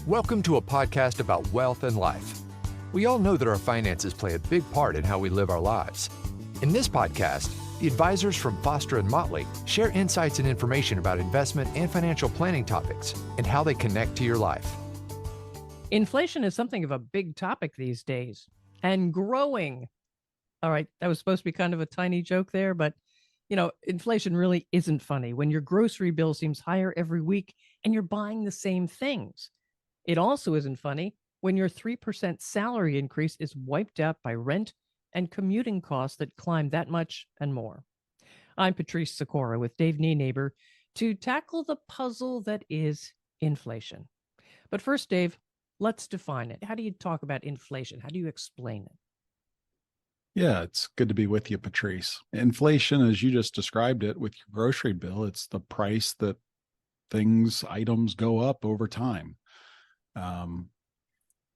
Welcome to a podcast about wealth and life. We all know that our finances play a big part in how we live our lives. In this podcast, the advisors from Foster and Motley share insights and information about investment and financial planning topics and how they connect to your life. Inflation is something of a big topic these days and growing. All right, that was supposed to be kind of a tiny joke there, but inflation really isn't funny when your grocery bill seems higher every week and you're buying the same things. It also isn't funny when your 3% salary increase is wiped out by rent and commuting costs that climb that much and more. I'm Patrice Sikora with Dave Nienaber to tackle the puzzle that is inflation. But first, Dave, let's define it. How do you talk about inflation? How do you explain it? Yeah, it's good to be with you, Patrice. Inflation, as you just described it with your grocery bill, it's the price that items go up over time.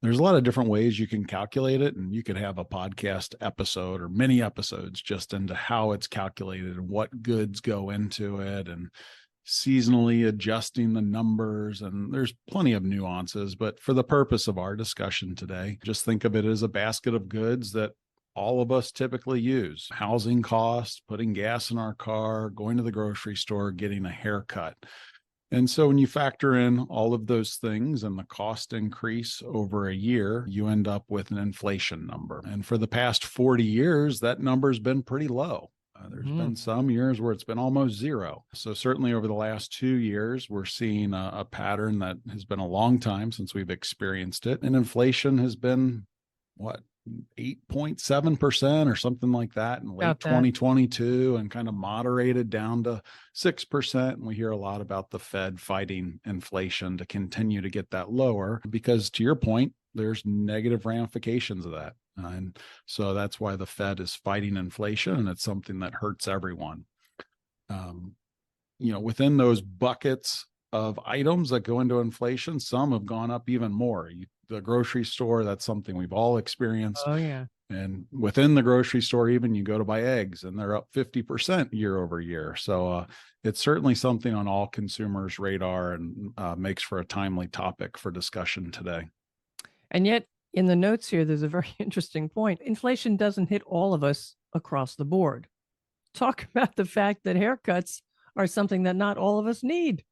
There's a lot of different ways you can calculate it, and you could have a podcast episode or many episodes just into how it's calculated and what goods go into it and seasonally adjusting the numbers. And there's plenty of nuances, but for the purpose of our discussion today, just think of it as a basket of goods that all of us typically use: housing costs, putting gas in our car, going to the grocery store, getting a haircut. And so when you factor in all of those things and the cost increase over a year, you end up with an inflation number. And for the past 40 years, that number's been pretty low. There's been some years where it's been almost zero. So certainly over the last 2 years, we're seeing a pattern that has been a long time since we've experienced it. And inflation has been, 8.7% or something like that in late 2022, and kind of moderated down to 6%. And we hear a lot about the Fed fighting inflation to continue to get that lower, because to your point, there's negative ramifications of that. And so that's why the Fed is fighting inflation, and it's something that hurts everyone. Within those buckets of items that go into inflation, some have gone up even more. The grocery store, that's something we've all experienced. Oh, yeah. And within the grocery store, even you go to buy eggs and they're up 50% year over year. So it's certainly something on all consumers' radar, and makes for a timely topic for discussion today. And yet, in the notes here, there's a very interesting point. Inflation doesn't hit all of us across the board. Talk about the fact that haircuts are something that not all of us need.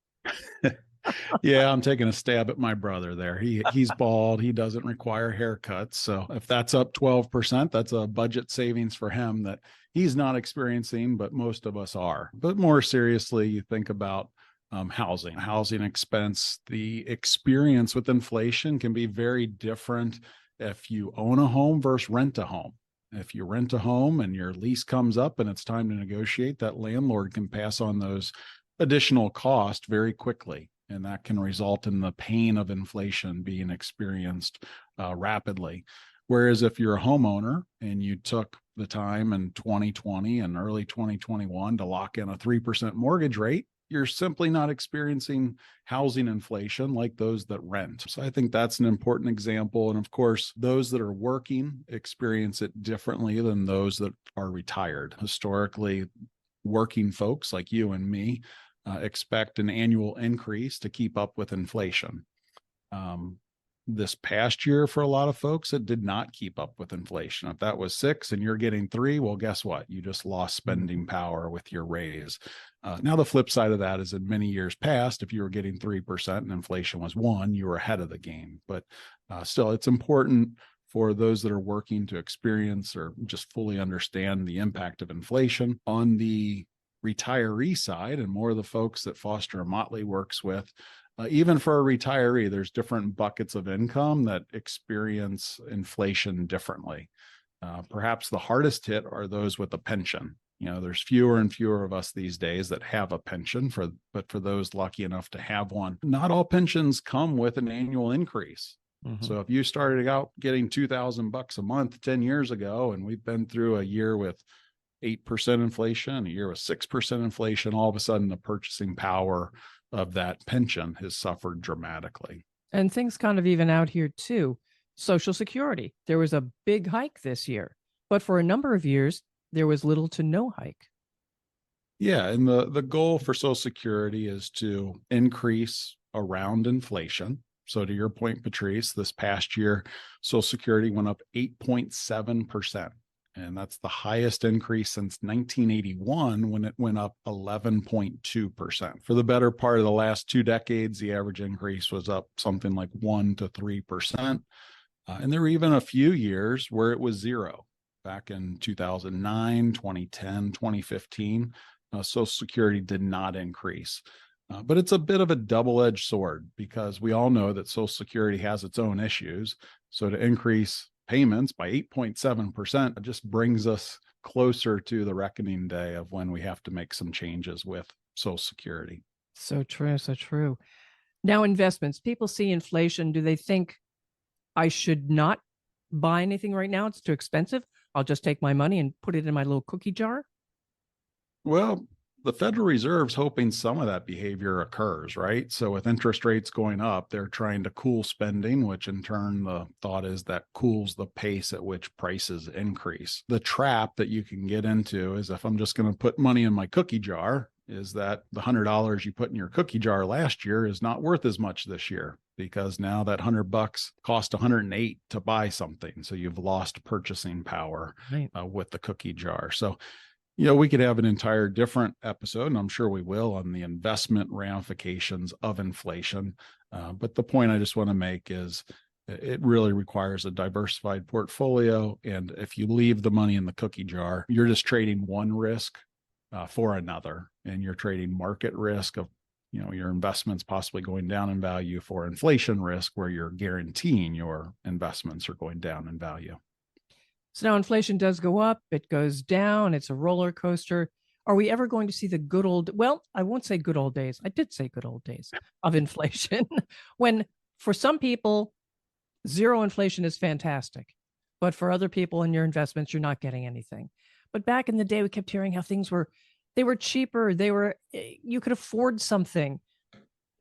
Yeah, I'm taking a stab at my brother there. He's bald. He doesn't require haircuts. So if that's up 12%, that's a budget savings for him that he's not experiencing, but most of us are. But more seriously, you think about housing expense. The experience with inflation can be very different if you own a home versus rent a home. If you rent a home and your lease comes up and it's time to negotiate, that landlord can pass on those additional costs very quickly. And that can result in the pain of inflation being experienced rapidly. Whereas if you're a homeowner and you took the time in 2020 and early 2021 to lock in a 3% mortgage rate, you're simply not experiencing housing inflation like those that rent. So I think that's an important example. And of course, those that are working experience it differently than those that are retired. Historically, working folks like you and me expect an annual increase to keep up with inflation. This past year, for a lot of folks, it did not keep up with inflation. If that was 6 and you're getting 3, well, guess what? You just lost spending power with your raise. Now, the flip side of that is in many years past, if you were getting 3% and inflation was 1, you were ahead of the game. But still, it's important for those that are working to experience or just fully understand the impact of inflation. On the retiree side, and more of the folks that Foster and Motley works with, even for a retiree, there's different buckets of income that experience inflation differently. Perhaps the hardest hit are those with a pension. There's fewer and fewer of us these days that have a pension, but for those lucky enough to have one, not all pensions come with an annual increase. Mm-hmm. So if you started out getting $2,000 a month 10 years ago, and we've been through a year with 8% inflation, a year with 6% inflation, all of a sudden the purchasing power of that pension has suffered dramatically. And things kind of even out here too. Social Security, there was a big hike this year, but for a number of years, there was little to no hike. Yeah, and the goal for Social Security is to increase around inflation. So to your point, Patrice, this past year, Social Security went up 8.7%. And that's the highest increase since 1981 when it went up 11.2%. For the better part of the last 2 decades, the average increase was up something like 1 to 3%. And there were even a few years where it was zero. Back in 2009, 2010, 2015, Social Security did not increase. But it's a bit of a double-edged sword because we all know that Social Security has its own issues. So to increase payments by 8.7%, it just brings us closer to the reckoning day of when we have to make some changes with Social Security. So true, so true. Now, investments. People see inflation. Do they think I should not buy anything right now? It's too expensive. I'll just take my money and put it in my little cookie jar. Well, the Federal Reserve's hoping some of that behavior occurs, right? So with interest rates going up, they're trying to cool spending, which in turn, the thought is that cools the pace at which prices increase. The trap that you can get into is if I'm just going to put money in my cookie jar, is that the $100 you put in your cookie jar last year is not worth as much this year because now that $100 cost 108 to buy something. So you've lost purchasing power with the cookie jar. So we could have an entire different episode, and I'm sure we will, on the investment ramifications of inflation. But the point I just want to make is it really requires a diversified portfolio. And if you leave the money in the cookie jar, you're just trading one risk for another, and you're trading market risk of your investments possibly going down in value for inflation risk, where you're guaranteeing your investments are going down in value. So now inflation does go up, it goes down, it's a roller coaster. Are we ever going to see the good old, well, I won't say good old days. I did say good old days of inflation when for some people, zero inflation is fantastic. But for other people in your investments, you're not getting anything. But back in the day, we kept hearing how things were, they were cheaper. You could afford something.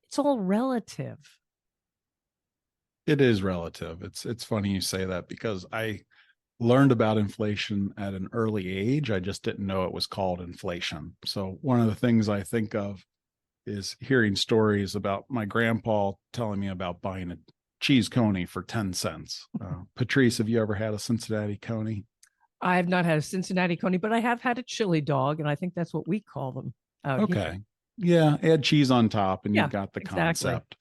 It's all relative. It is relative. It's funny you say that because I learned about inflation at an early age. I just didn't know it was called inflation. So one of the things I think of is hearing stories about my grandpa telling me about buying a cheese coney for 10 cents. Patrice, have you ever had a Cincinnati coney? I have not had a Cincinnati coney, but I have had a chili dog, and I think that's what we call them out here. Yeah, add cheese on top and you got the concept.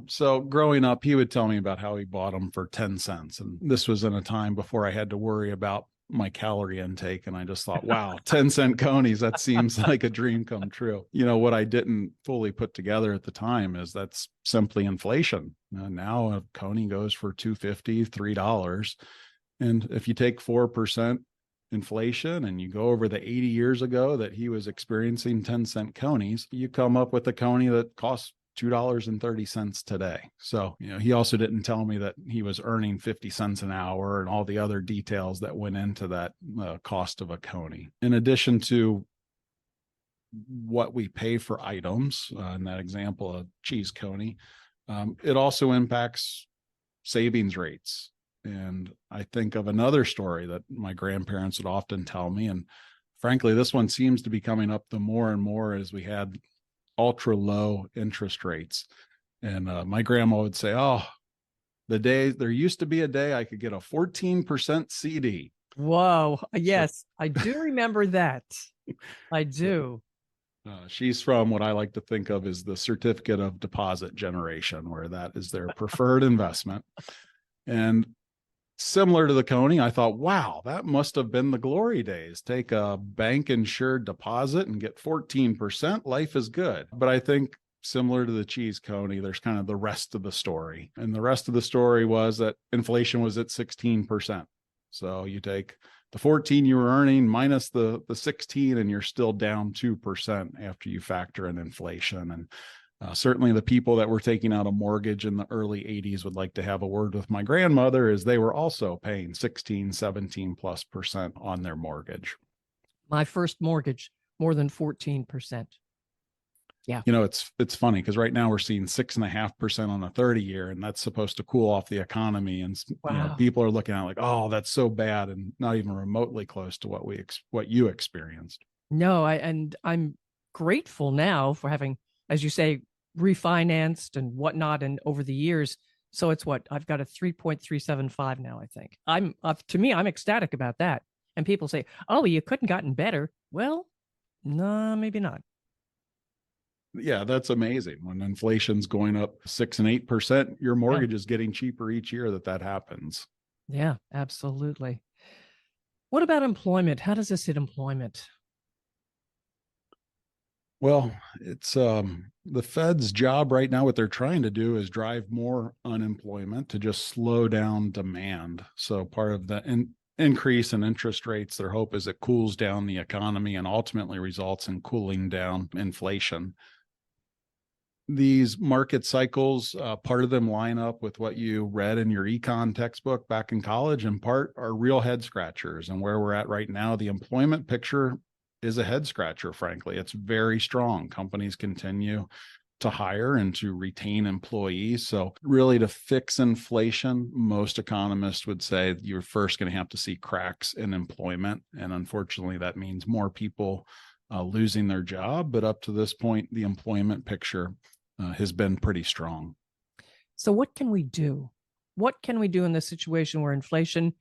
So growing up, he would tell me about how he bought them for 10 cents. And this was in a time before I had to worry about my calorie intake. And I just thought, wow, 10-cent conies, that seems like a dream come true. What I didn't fully put together at the time is that's simply inflation. Now a coney goes for $2.50, $3. And if you take 4% inflation and you go over the 80 years ago that he was experiencing 10-cent conies, you come up with a coney that costs $2.30 today. So, he also didn't tell me that he was earning 50 cents an hour and all the other details that went into that cost of a coney. In addition to what we pay for items, in that example, a cheese coney, it also impacts savings rates. And I think of another story that my grandparents would often tell me. And frankly, this one seems to be coming up the more and more as we had ultra low interest rates. And my grandma would say, there used to be a day I could get a 14% CD. Whoa. Yes, I do remember that. I do. She's from what I like to think of as the certificate of deposit generation, where that is their preferred investment. And similar to the coney, I thought, wow, that must have been the glory days. Take a bank insured deposit and get 14%. Life is good. But I think similar to the cheese coney, there's kind of the rest of the story. And the rest of the story was that inflation was at 16%. So you take the 14 you were earning minus the 16, and you're still down 2% after you factor in inflation. And certainly the people that were taking out a mortgage in the early 80s would like to have a word with my grandmother, as they were also paying 16, 17+% on their mortgage. My first mortgage, more than 14%. Yeah. It's funny because right now we're seeing 6.5% on a 30-year, and that's supposed to cool off the economy. And people are looking at it like, oh, that's so bad, and not even remotely close to what you experienced. No, I'm grateful now for having, as you say, refinanced and whatnot, and over the years. So it's what I've got a 3.375 now, I think. To me, I'm ecstatic about that. And people say, oh, you couldn't gotten better. Well, no, maybe not. Yeah, that's amazing. When inflation's going up 6 and 8%, your mortgage is getting cheaper each year that happens. Yeah, absolutely. What about employment? How does this hit employment? Well, it's the Fed's job right now. What they're trying to do is drive more unemployment to just slow down demand. So part of the increase in interest rates, their hope is it cools down the economy and ultimately results in cooling down inflation. These market cycles, part of them line up with what you read in your econ textbook back in college, and part are real head scratchers. And where we're at right now, the employment picture is a head scratcher, frankly. It's very strong. Companies continue to hire and to retain employees. So really, to fix inflation, most economists would say you're first going to have to see cracks in employment. And unfortunately, that means more people losing their job. But up to this point, the employment picture has been pretty strong. So what can we do? What can we do in this situation where inflation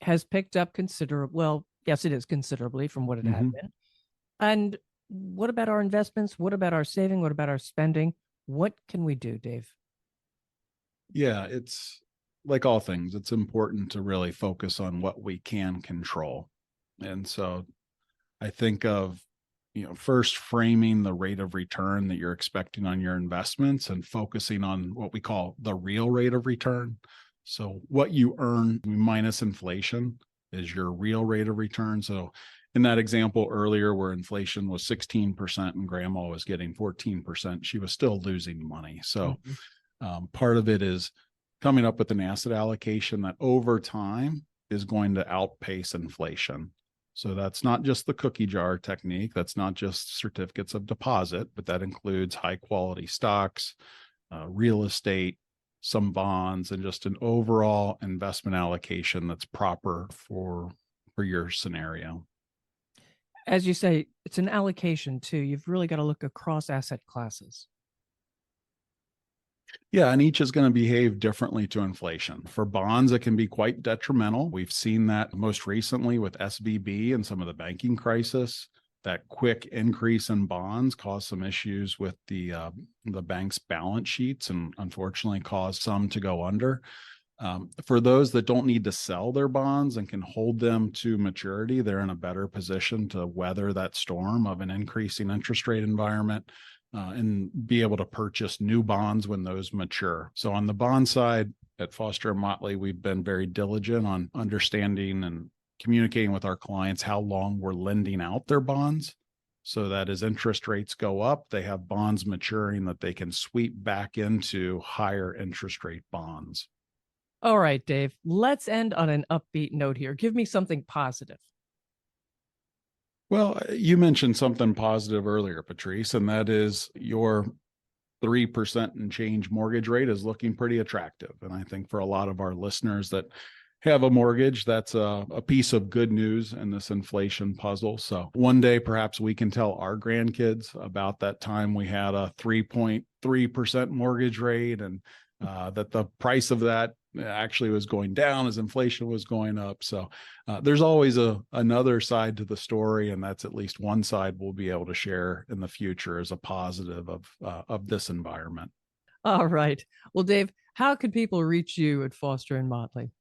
has picked up considerably? Well, yes, it is considerably from what it had been. And what about our investments? What about our saving? What about our spending? What can we do, Dave? Yeah, it's like all things. It's important to really focus on what we can control. And so I think of, first framing the rate of return that you're expecting on your investments and focusing on what we call the real rate of return. So what you earn minus inflation is your real rate of return. So in that example earlier where inflation was 16% and grandma was getting 14%, she was still losing money. So part of it is coming up with an asset allocation that over time is going to outpace inflation. So that's not just the cookie jar technique. That's not just certificates of deposit, but that includes high quality stocks, real estate, some bonds, and just an overall investment allocation that's proper for your scenario. As you say, it's an allocation too. You've really got to look across asset classes. Yeah, and each is going to behave differently to inflation. For bonds, it can be quite detrimental. We've seen that most recently with SVB and some of the banking crisis. That quick increase in bonds caused some issues with the bank's balance sheets and unfortunately caused some to go under. For those that don't need to sell their bonds and can hold them to maturity, they're in a better position to weather that storm of an increasing interest rate environment and be able to purchase new bonds when those mature. So on the bond side at Foster & Motley, we've been very diligent on understanding and communicating with our clients how long we're lending out their bonds so that as interest rates go up, they have bonds maturing that they can sweep back into higher interest rate bonds. All right, Dave, let's end on an upbeat note here. Give me something positive. Well, you mentioned something positive earlier, Patrice, and that is your 3% and change mortgage rate is looking pretty attractive. And I think for a lot of our listeners that have a mortgage, that's a piece of good news in this inflation puzzle. So one day, perhaps we can tell our grandkids about that time we had a 3.3% mortgage rate and that the price of that actually was going down as inflation was going up. So there's always another side to the story, and that's at least one side we'll be able to share in the future as a positive of this environment. All right. Well, Dave, how can people reach you at Foster & Motley?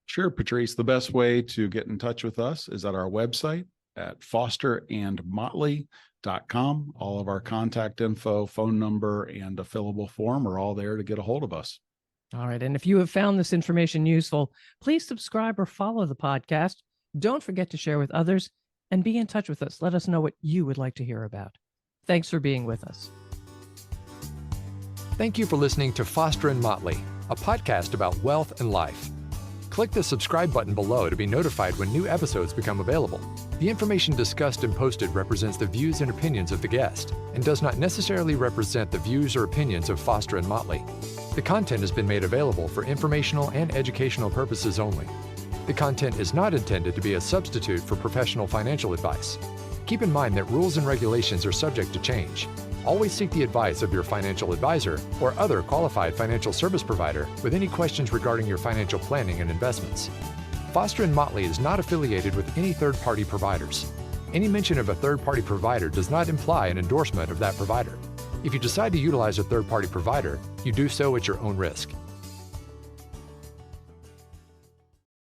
Sure, Patrice. The best way to get in touch with us is at our website at fosterandmotley.com. All of our contact info, phone number, and a fillable form are all there to get a hold of us. All right. And if you have found this information useful, please subscribe or follow the podcast. Don't forget to share with others and be in touch with us. Let us know what you would like to hear about. Thanks for being with us. Thank you for listening to Foster & Motley, a podcast about wealth and life. Click the subscribe button below to be notified when new episodes become available. The information discussed and posted represents the views and opinions of the guest and does not necessarily represent the views or opinions of Foster & Motley. The content has been made available for informational and educational purposes only. The content is not intended to be a substitute for professional financial advice. Keep in mind that rules and regulations are subject to change. Always seek the advice of your financial advisor or other qualified financial service provider with any questions regarding your financial planning and investments. Foster & Motley is not affiliated with any third-party providers. Any mention of a third-party provider does not imply an endorsement of that provider. If you decide to utilize a third-party provider, you do so at your own risk.